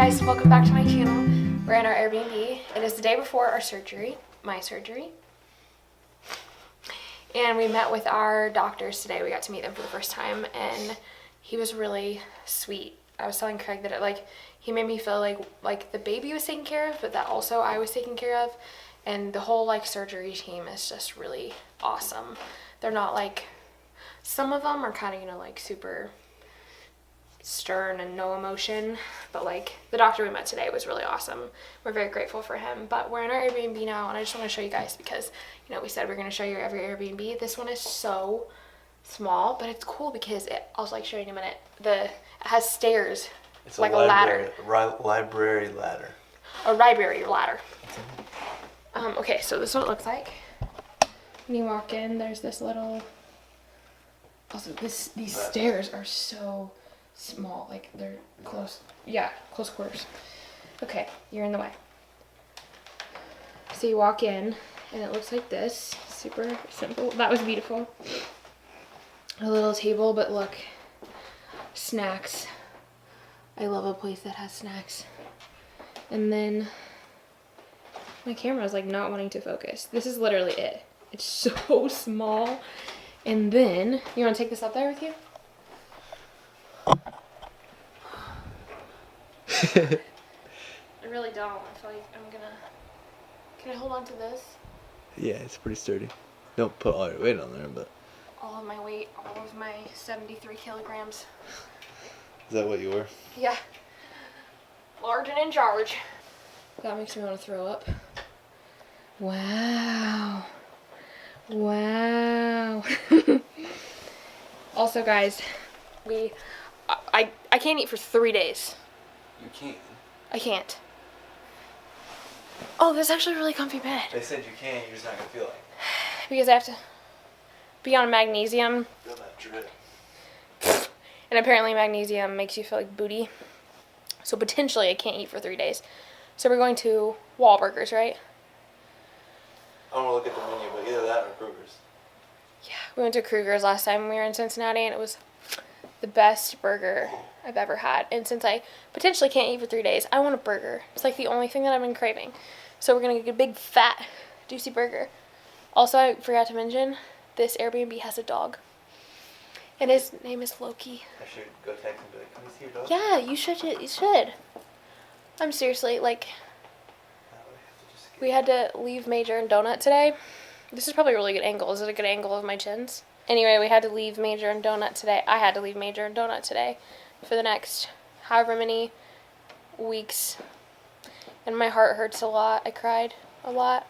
guys, welcome back to my channel. We're in our Airbnb. It is the day before our surgery, my surgery. And we met with our doctors today. We got to meet them for the first time and he was really sweet. I was telling Craig that he made me feel like the baby was taken care of, but that also I was taken care of. And the whole surgery team is just really awesome. They're not some of them are kind of super stern and no emotion, but the doctor we met today was really awesome. We're very grateful for him. But we're in our Airbnb now and I just want to show you guys because we said we're going to show you every Airbnb. This one is so small, but it's cool because I'll show you in a minute. It has stairs. It's a ladder. Library ladder. A library ladder. Okay, so this is what it looks like. When you walk in, there's this little. Also, these stairs are so small. They're close. Yeah, close quarters. Okay, you're in the way. So you walk in, and it looks like this. Super simple. That was beautiful. A little table, but look, snacks. I love a place that has snacks. And then my camera is not wanting to focus. This is literally it. It's so small. And then, you want to take this up there with you? I really don't. I feel like I'm gonna... Can I hold on to this? Yeah, it's pretty sturdy. Don't put all your weight on there, but... All of my weight, all of my 73 kilograms. Is that what you were? Yeah. Large and in charge. That makes me want to throw up. Wow. Wow. Also, guys, I can't eat for 3 days. You can't. I can't. Oh, this is actually a really comfy bed. They said you can, you're just not going to feel like it. Because I have to be on magnesium. Feel that drip. And apparently magnesium makes you feel like booty. So potentially I can't eat for 3 days. So we're going to Wahlburgers, right? I don't want to look at the menu, but either that or Kroger's. Yeah, we went to Kruger's last time we were in Cincinnati, and it was the best burger I've ever had. And since I potentially can't eat for 3 days, I want a burger. It's the only thing that I've been craving. So we're going to get a big, fat, juicy burger. Also, I forgot to mention, this Airbnb has a dog. And his name is Loki. I should go text him and be like, can we see your dog? Yeah, you should. I'm seriously, we had to leave Major and Donut today. This is probably a really good angle. Is it a good angle of my chins? Anyway, we had to leave Major and Donut today. I had to leave Major and Donut today for the next however many weeks. And my heart hurts a lot. I cried a lot.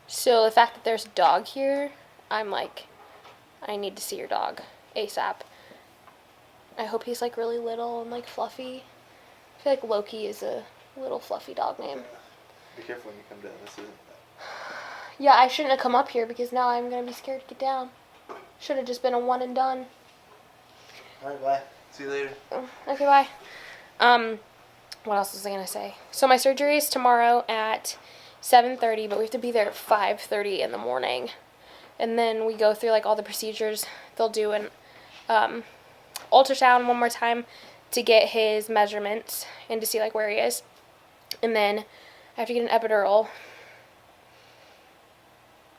So the fact that there's a dog here, I'm I need to see your dog ASAP. I hope he's really little and fluffy. I feel like Loki is a little fluffy dog name. Be careful when you come down. This isn't that. Yeah, I shouldn't have come up here because now I'm going to be scared to get down. Should have just been a one and done. Alright, bye. See you later. Okay, bye. What else was I going to say? So my surgery is tomorrow at 7:30, but we have to be there at 5:30 in the morning. And then we go through all the procedures. They'll do an ultrasound one more time to get his measurements and to see where he is. And then I have to get an epidural.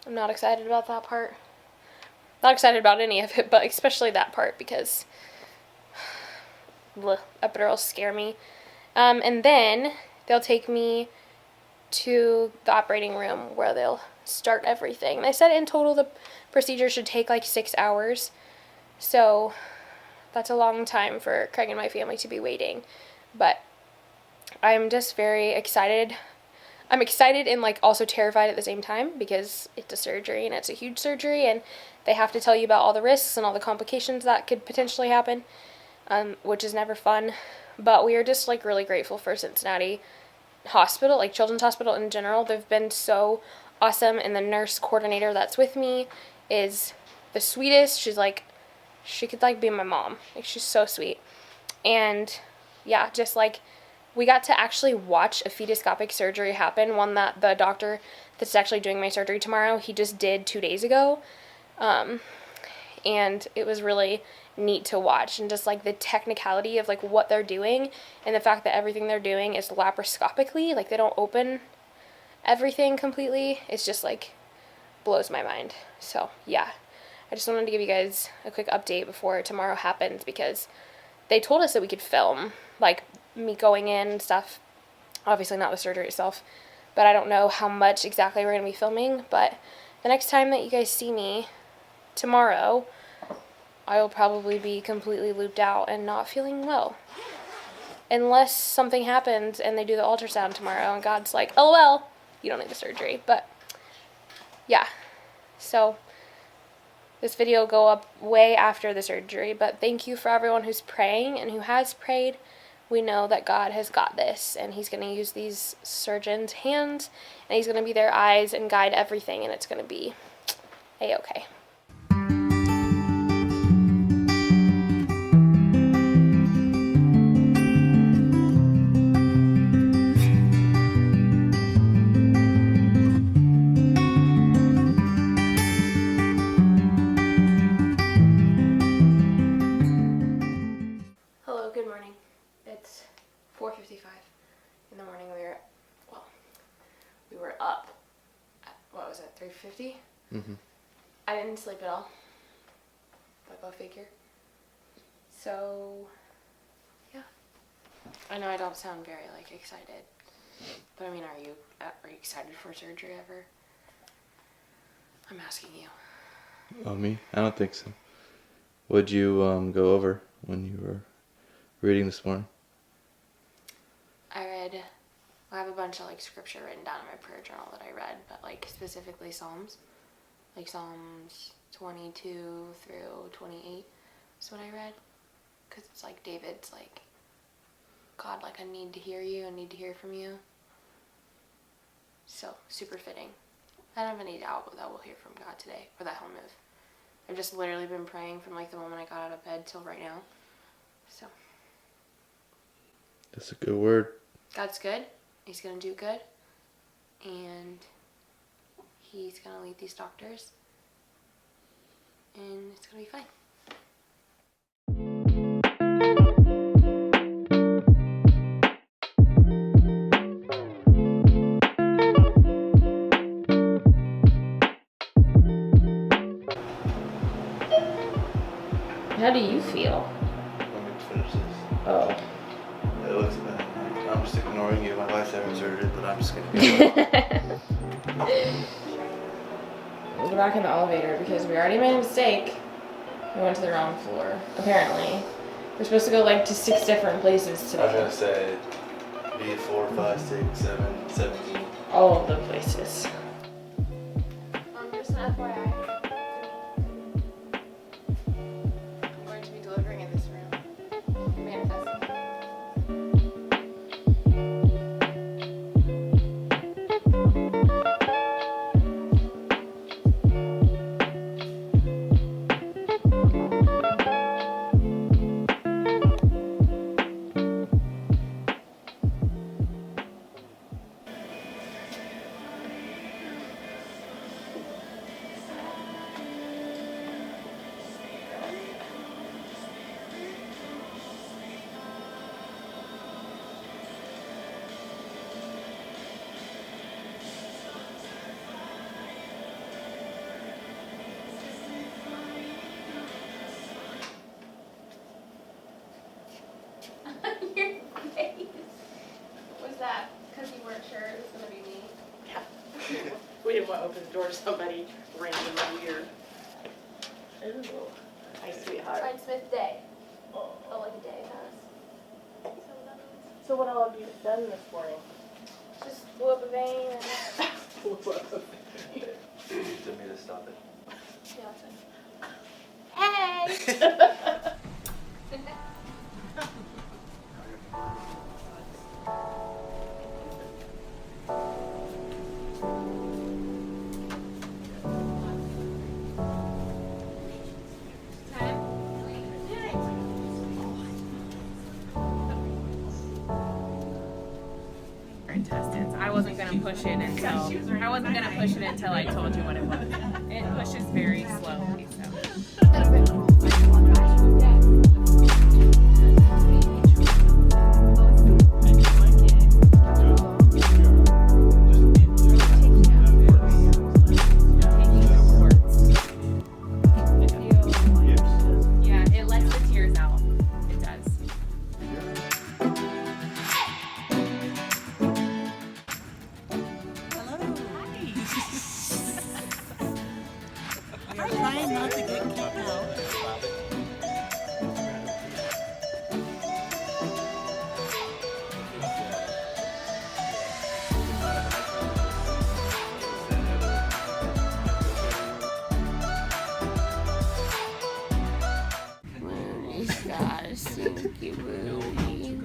I'm not excited about that part. Not excited about any of it, but especially that part because epidurals scare me. And then they'll take me to the operating room where they'll start everything. They said in total the procedure should take 6 hours. So that's a long time for Craig and my family to be waiting. But I'm just very excited. I'm excited and also terrified at the same time because it's a surgery and it's a huge surgery and they have to tell you about all the risks and all the complications that could potentially happen, which is never fun. But we are just really grateful for Cincinnati Hospital, Children's Hospital in general. They've been so awesome, and the nurse coordinator that's with me is the sweetest. She's she could be my mom. She's so sweet. And yeah, just we got to actually watch a FETOSCOPIC surgery happen, one that the doctor that's actually doing my surgery tomorrow, he just did 2 days ago. And it was really neat to watch, and just like the technicality of like what they're doing, and the fact that everything they're doing is laparoscopically, like they don't open everything completely. It's just like blows my mind. So yeah, I just wanted to give you guys a quick update before tomorrow happens, because they told us that we could film like me going in and stuff. Obviously not the surgery itself, but I don't know how much exactly we're going to be filming. But the next time that you guys see me tomorrow, I will probably be completely looped out and not feeling well. Unless something happens and they do the ultrasound tomorrow and God's like, oh well, you don't need the surgery. But yeah, so this video will go up way after the surgery. But thank you for everyone who's praying and who has prayed. We know that God has got this, and he's going to use these surgeons' hands, and he's going to be their eyes and guide everything, and it's going to be a-okay. Hello, good morning. It's 4:55 in the morning. We were up at, what was it, 3:50? Mm-hmm. I didn't sleep at all. But go figure. So, yeah. I know I don't sound very, like, excited. But, I mean, are you excited for surgery ever? I'm asking you. Oh, me? I don't think so. What'd you go over when you were reading this morning? I have a bunch of like scripture written down in my prayer journal that I read, but like specifically Psalms. Like Psalms 22 through 28 is what I read. Because it's like David's like, God, like I need to hear you, I need to hear from you. So, super fitting. I don't have any doubt that we'll hear from God today, or that he'll move. I've just literally been praying from like the moment I got out of bed till right now. So. That's a good word. God's good. He's going to do good. And he's going to lead these doctors. And it's going to be fine. How do you feel? Let me finish this. Oh. It looks bad. I'm just ignoring you. My wife's having surgery, but I'm just gonna be We're back in the elevator because we already made a mistake. We went to the wrong floor, apparently. We're supposed to go like to 6 different places today. I was gonna say B4, 5, 6, 7, 17. All of the places. Just an FYI. I'm going to be delivering in this room. Manifesting. Your face. Was that because you weren't sure it was going to be me? Yeah. We didn't want to open the door to somebody randomly weird. Ooh. Hi, sweetheart. Ryan Smith Day. Oh, like a day pass. So what all have you done this morning? Just blew up a vein and... You told me to stop it. Yeah, hey! Intestines. I wasn't gonna push it until I told you what it was. It pushes very slowly. So. Thank you, Rudy.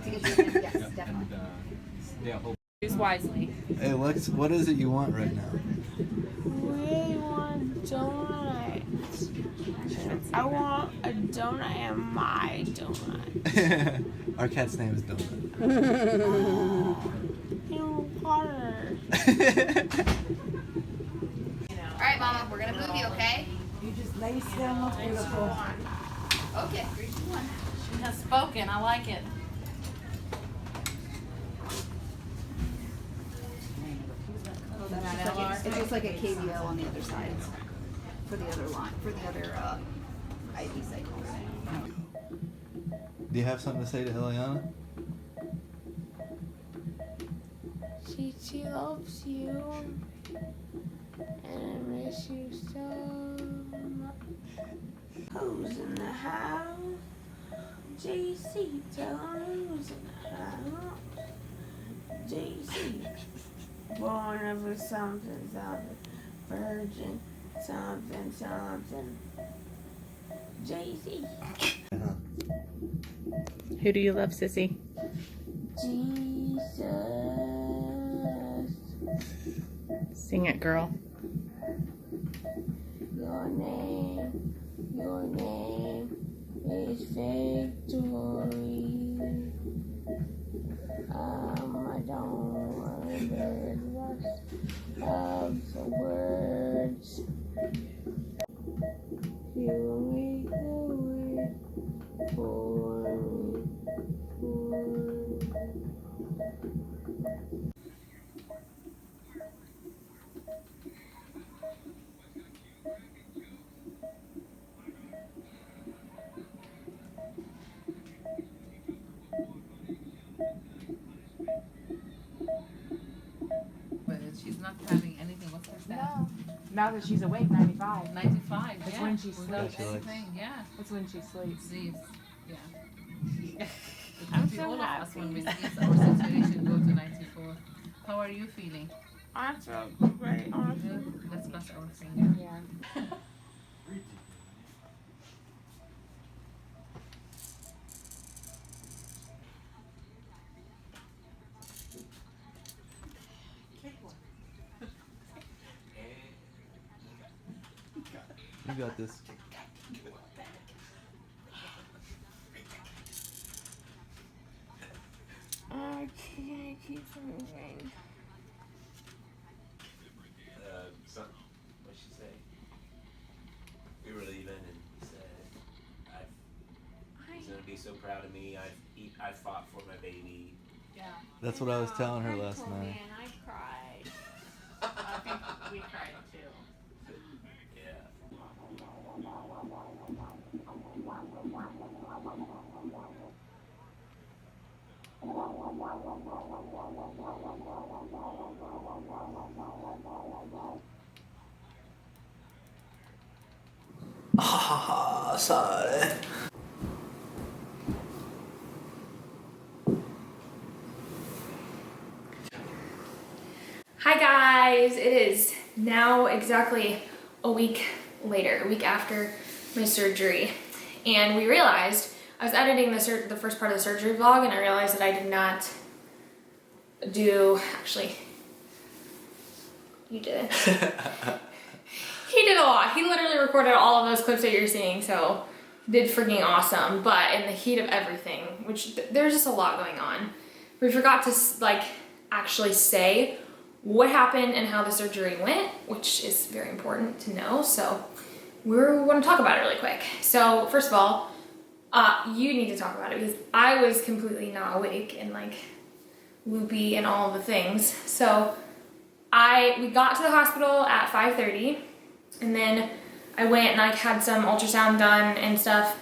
Yes, definitely. Choose wisely. Hey Lex, what is it you want right now? We want donuts. I want a donut and my donut. Our cat's name is Donut. Water. Alright, Mama, we're gonna move you, okay? You just lay still, beautiful. Okay, 3, 2, 1. She has spoken. I like it. It's just like a KVL on the other side for the other line, for the other IV cycles. Do you have something to say to Eliana? She loves you. And I miss you so much. Who's in the house? JC, tell her who's in the house. JC. Born of a something, virgin, something. JC. Who do you love, Sissy? Jesus. Sing it, girl. Your name is victory. I don't remember the rest of the words. You make the way for me. But she's not having anything. What's her status? Now that she's awake, 95. 95. That's Yeah. when she Without sleeps. anything, yeah. That's when she sleeps. Sleeps. Yeah. I'm It so all of us when we happy. see our situation go to 94. How are you feeling? I feel great, honestly. Good. Let's cross our fingers. Yeah. You got this. I can't keep moving. What'd she say? We were leaving and he said, he's gonna be so proud of me. I fought for my baby. Yeah. That's what I was telling her last night. And I cried. I think we cried too. Yeah. Ah, sorry. Hi guys, it is now exactly a week later, a week after my surgery, and we realized, I was editing the first part of the surgery vlog and I realized that I did not do, actually, you did it. He did a lot. He literally recorded all of those clips that you're seeing, so did freaking awesome. But in the heat of everything, which there's just a lot going on, we forgot to like actually say what happened and how the surgery went, which is very important to know. So we want to talk about it really quick. So first of all, you need to talk about it because I was completely not awake and like loopy and all of the things. So we got to the hospital at 5:30, and then I went and I had some ultrasound done and stuff.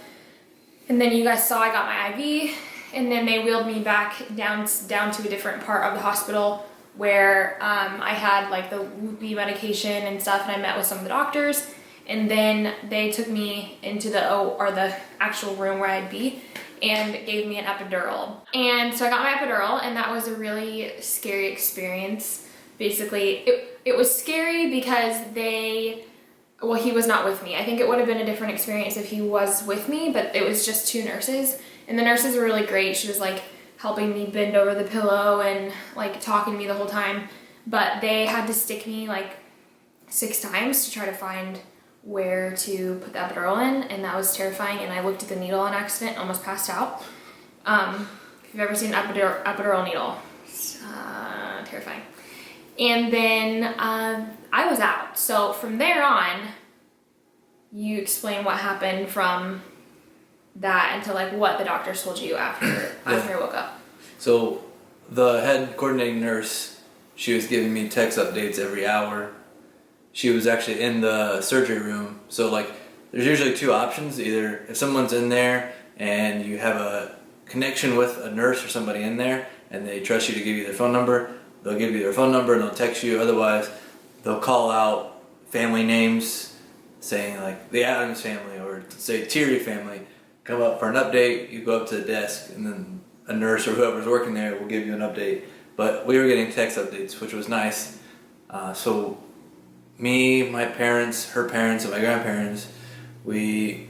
And then you guys saw I got my IV, and then they wheeled me back down to a different part of the hospital where I had like the loopy medication and stuff, and I met with some of the doctors, and then they took me into the actual room where I'd be and gave me an epidural. And so I got my epidural, and that was a really scary experience. Basically, it was scary because they Well, he was not with me. I think it would have been a different experience if he was with me, but it was just 2 nurses. And the nurses were really great. She was like helping me bend over the pillow and like talking to me the whole time. But they had to stick me like 6 times to try to find where to put the epidural in, and that was terrifying. And I looked at the needle on accident, almost passed out. If you've ever seen an epidural needle, it's terrifying. And then I was out. So from there on, you explain what happened from that until like what the doctors told you after I woke up. So the head coordinating nurse, she was giving me text updates every hour. She was actually in the surgery room. So like there's usually 2 options. Either if someone's in there and you have a connection with a nurse or somebody in there and they trust you to give you their phone number, they'll give you their phone number and they'll text you. Otherwise, they'll call out family names saying like the Adams family or say Thierry family. Come up for an update, you go up to the desk and then a nurse or whoever's working there will give you an update. But we were getting text updates, which was nice. So me, my parents, her parents, and my grandparents, we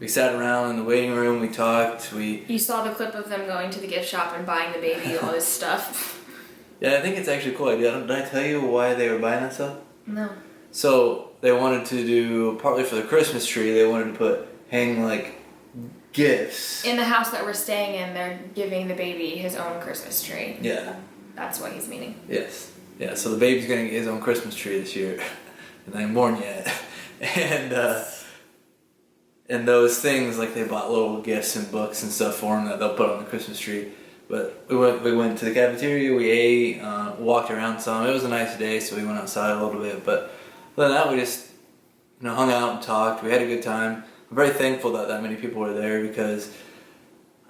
sat around in the waiting room, we talked, You saw the clip of them going to the gift shop and buying the baby all this stuff. Yeah, I think it's actually cool. Did I tell you why they were buying that stuff? No. So they wanted to do, partly for the Christmas tree, they wanted to hang like gifts. In the house that we're staying in, they're giving the baby his own Christmas tree. Yeah. That's what he's meaning. Yes. Yeah, so the baby's gonna get his own Christmas tree this year. And I ain't born yet. And those things, like they bought little gifts and books and stuff for him that they'll put on the Christmas tree. But we went to the cafeteria, we ate, walked around some. It was a nice day, so we went outside a little bit. But other than that, we just hung out and talked. We had a good time. I'm very thankful that many people were there because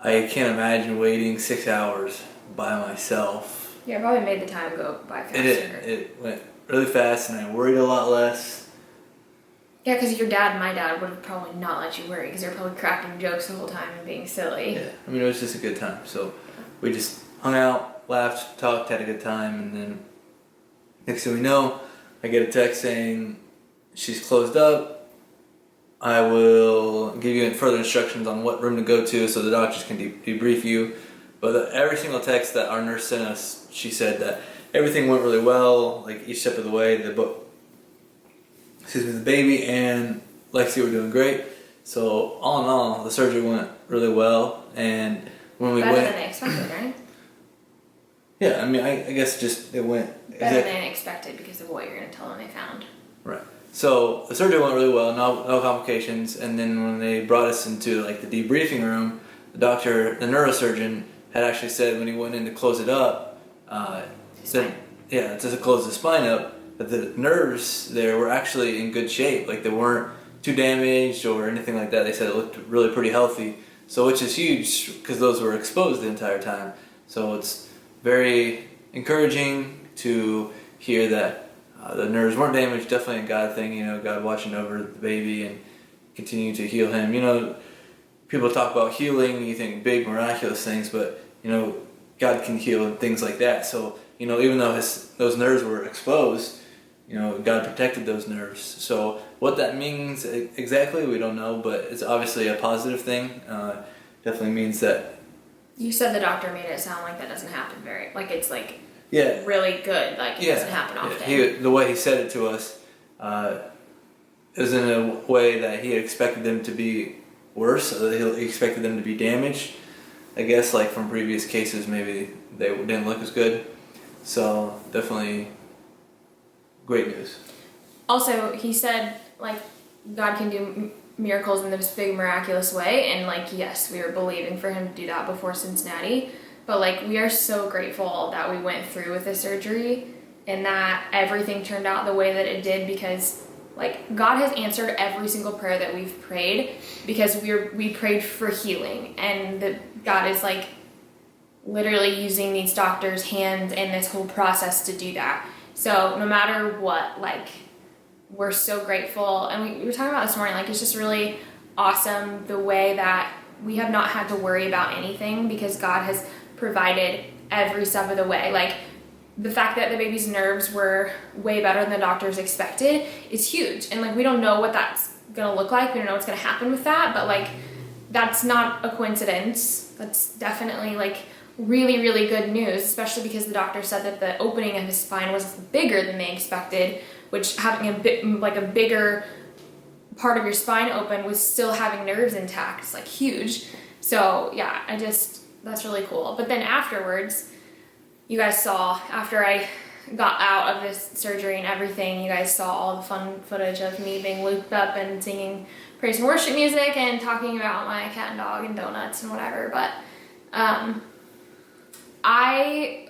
I can't imagine waiting 6 hours by myself. Yeah, it probably made the time go by faster. It went really fast, and I worried a lot less. Yeah, because your dad and my dad would have probably not let you worry because they're probably cracking jokes the whole time and being silly. Yeah, I mean, it was just a good time. So we just hung out, laughed, talked, had a good time, and then next thing we know, I get a text saying she's closed up. I will give you further instructions on what room to go to so the doctors can debrief you. But every single text that our nurse sent us, she said that everything went really well, like each step of the way. The baby and Lexi were doing great. So all in all, the surgery went really well. And when we Better went, than they expected, right? yeah, I mean, I guess just it went Better than expected because of what you're going to tell them they found. Right. So the surgery went really well, no complications. And then when they brought us into like the debriefing room, the neurosurgeon had actually said when he went in to close it up, to close the spine up, that the nerves there were actually in good shape. Like they weren't too damaged or anything like that. They said it looked really pretty healthy. So which is huge because those were exposed the entire time. So it's very encouraging to hear that the nerves weren't damaged. Definitely a God thing, God watching over the baby and continuing to heal him. People talk about healing, you think big miraculous things, but God can heal and things like that. So even though those nerves were exposed, God protected those nerves. So what that means exactly, we don't know, but it's obviously a positive thing. Definitely means that. You said the doctor made it sound like that doesn't happen it's like Yeah. really good. Like it doesn't happen often. Yeah. The way he said it to us, it was in a way that he expected them to be worse. He expected them to be damaged. I guess like from previous cases, maybe they didn't look as good. So definitely great news. Also, he said like God can do miracles in this big miraculous way, and like yes, we were believing for him to do that before Cincinnati. But like we are so grateful that we went through with the surgery and that everything turned out the way that it did because like God has answered every single prayer that we've prayed because we prayed for healing, and that God is like literally using these doctors' hands in this whole process to do that. So no matter what, like we're so grateful. And we were talking about this morning, like it's just really awesome the way that we have not had to worry about anything because God has provided every step of the way. Like the fact that the baby's nerves were way better than the doctors expected is huge. And like, we don't know what that's gonna look like. We don't know what's gonna happen with that, but like, that's not a coincidence. That's definitely like really, really good news, especially because the doctor said that the opening of his spine was bigger than they expected, which having a bit like a bigger part of your spine open with still having nerves intact is like huge. So yeah, that's really cool. But then afterwards, you guys saw, after I got out of this surgery and everything, you guys saw all the fun footage of me being looped up and singing praise and worship music and talking about my cat and dog and donuts and whatever. But I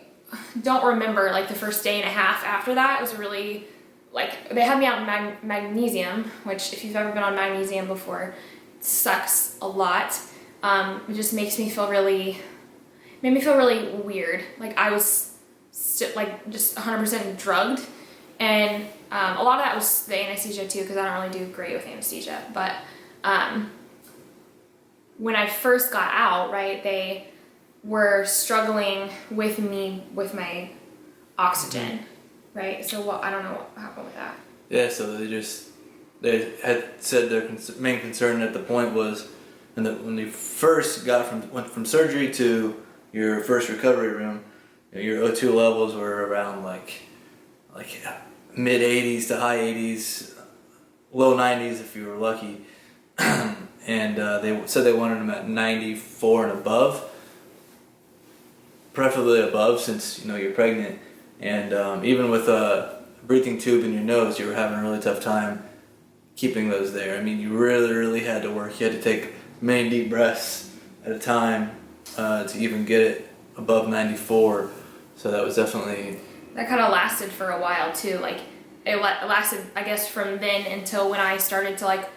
don't remember like the first day and a half after that. It was really like, they had me out in magnesium, which if you've ever been on magnesium before, it sucks a lot. It just makes me feel really, made me feel really weird. Like I was like just 100% drugged. And a lot of that was the anesthesia too, because I don't really do great with anesthesia. But when I first got out, right, they were struggling with me with my oxygen, right? So what, I don't know what happened with that. Yeah, so they had said their main concern at the point was, and that when you first went from surgery to your first recovery room, your O2 levels were around like mid 80s to high 80s, low 90s if you were lucky, and they said they wanted them at 94 and above, preferably above since you're pregnant, and even with a breathing tube in your nose, you were having a really tough time keeping those there. I mean, you really had to work. You had to take many deep breaths at a time to even get it above 94. So that was definitely... That kind of lasted for a while too. Like it lasted, I guess, from then until when I started to like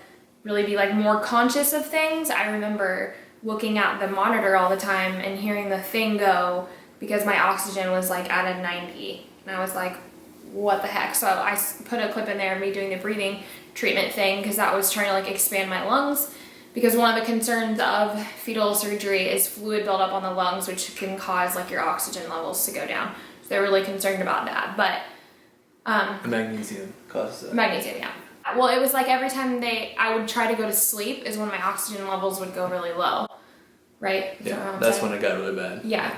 really be like more conscious of things. I remember looking at the monitor all the time and hearing the thing go because my oxygen was like at a 90. And I was like, what the heck? So I put a clip in there of me doing the breathing treatment thing because that was trying to like expand my lungs. Because one of the concerns of fetal surgery is fluid buildup on the lungs, which can cause like your oxygen levels to go down. So they're really concerned about that. But the magnesium causes that. Magnesium, yeah. Well, it was like every time I would try to go to sleep is when my oxygen levels would go really low, right? Yeah, that's when it got really bad. Yeah.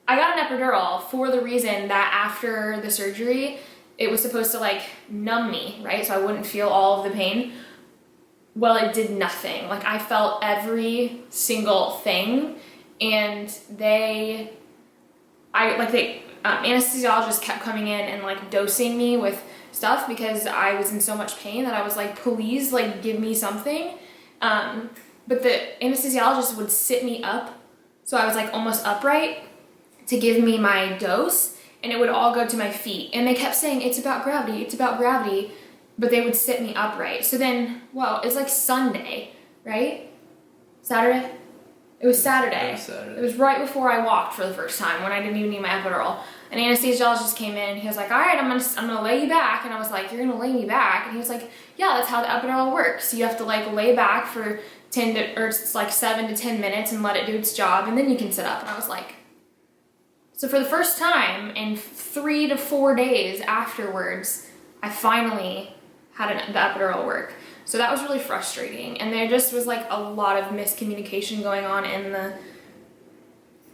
I got an epidural for the reason that after the surgery, it was supposed to like numb me, right? So I wouldn't feel all of the pain. Well, it did nothing. Like I felt every single thing, and anesthesiologists kept coming in and like dosing me with stuff because I was in so much pain that I was like, please, like give me something. But the anesthesiologist would sit me up, so I was like almost upright to give me my dose, and it would all go to my feet. And they kept saying, it's about gravity, it's about gravity. But they would sit me upright. So then, well, it's like Sunday, right? Saturday? It was Saturday. It was right before I walked for the first time when I didn't even need my epidural. An anesthesiologist came in and he was like, all right, I'm gonna lay you back. And I was like, you're gonna lay me back? And he was like, yeah, that's how the epidural works. You have to like lay back for 7 to 10 minutes and let it do its job, and then you can sit up. And I was like, so for the first time in 3 to 4 days afterwards, I finally had the epidural work. So that was really frustrating. And there just was like a lot of miscommunication going on in the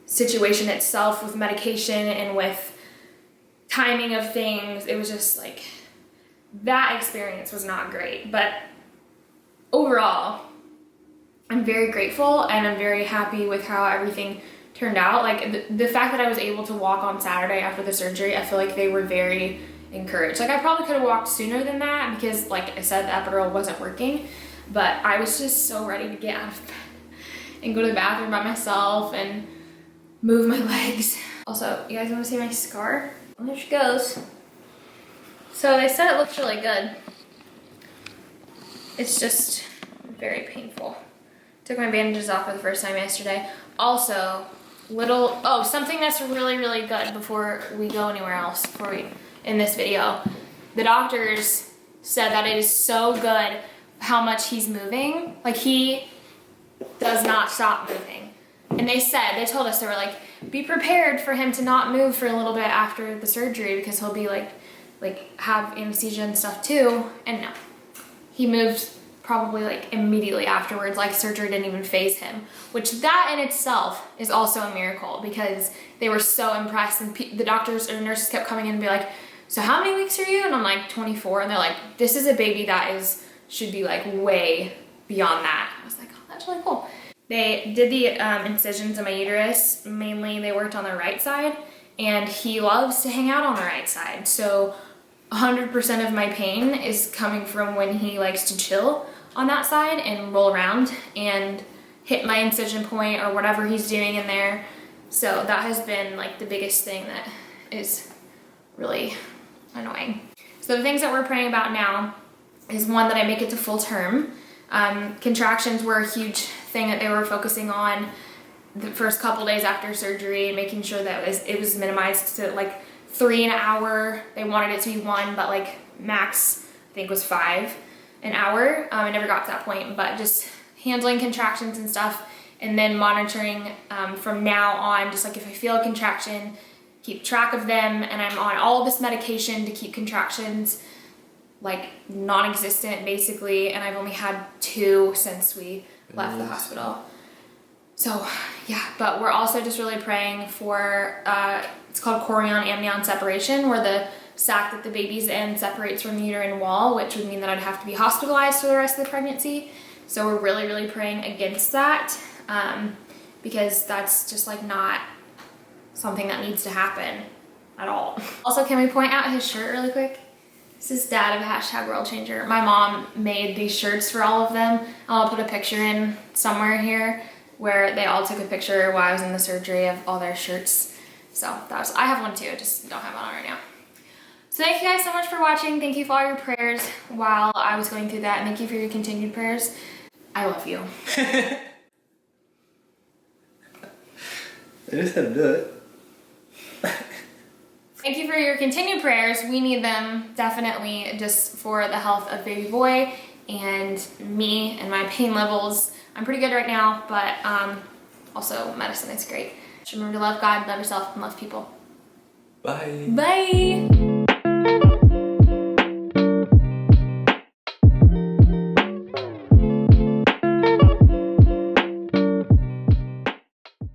situation itself with medication and with timing of things. It was just like, that experience was not great. But overall, I'm very grateful and I'm very happy with how everything turned out. Like the fact that I was able to walk on Saturday after the surgery, I feel like they were very encouraged. Like I probably could have walked sooner than that because like I said, the epidural wasn't working, but I was just so ready to get out of bed and go to the bathroom by myself and move my legs. Also, you guys want to see my scar? Well, there she goes. So they said it looks really good. It's just very painful. Took my bandages off for the first time yesterday. Also, something that's really, really good before we go anywhere else, in this video. The doctors said that it is so good how much he's moving. Like he does not stop moving. And they told us, they were like, be prepared for him to not move for a little bit after the surgery because he'll be like have anesthesia and stuff too. And no, he moved probably like immediately afterwards, like surgery didn't even faze him, which that in itself is also a miracle because they were so impressed, and the doctors or nurses kept coming in and be like, so how many weeks are you? And I'm like 24, and they're like, this is a baby that should be like way beyond that. I was like, oh, that's really cool. They did the incisions in my uterus. Mainly they worked on the right side, and he loves to hang out on the right side. So 100% of my pain is coming from when he likes to chill on that side and roll around and hit my incision point or whatever he's doing in there. So that has been like the biggest thing that is really annoying. So the things that we're praying about now is one, that I make it to full term. Contractions were a huge thing that they were focusing on the first couple days after surgery, making sure that it was minimized to like 3 an hour. They wanted it to be 1, but like max I think was 5 an hour. I never got to that point, but just handling contractions and stuff, and then monitoring from now on, just like if I feel a contraction, keep track of them, and I'm on all this medication to keep contractions like non-existent basically, and I've only had 2 since we left the hospital. So yeah, but we're also just really praying for, it's called chorion-amnion separation, where the sac that the baby's in separates from the uterine wall, which would mean that I'd have to be hospitalized for the rest of the pregnancy. So we're really, really praying against that, because that's just like not something that needs to happen at all. Also, can we point out his shirt really quick? This is Dad of #WorldChanger. My mom made these shirts for all of them. I'll put a picture in somewhere here where they all took a picture while I was in the surgery of all their shirts. So that was, I have one too, just don't have one on right now. So thank you guys so much for watching. Thank you for all your prayers while I was going through that, and thank you for your continued prayers. I love you. I just had to do it. Thank you for your continued prayers. We need them definitely, just for the health of baby boy and me and my pain levels. I'm pretty good right now, but also medicine is great. Just remember to love God, love yourself, and love people. Bye. Bye.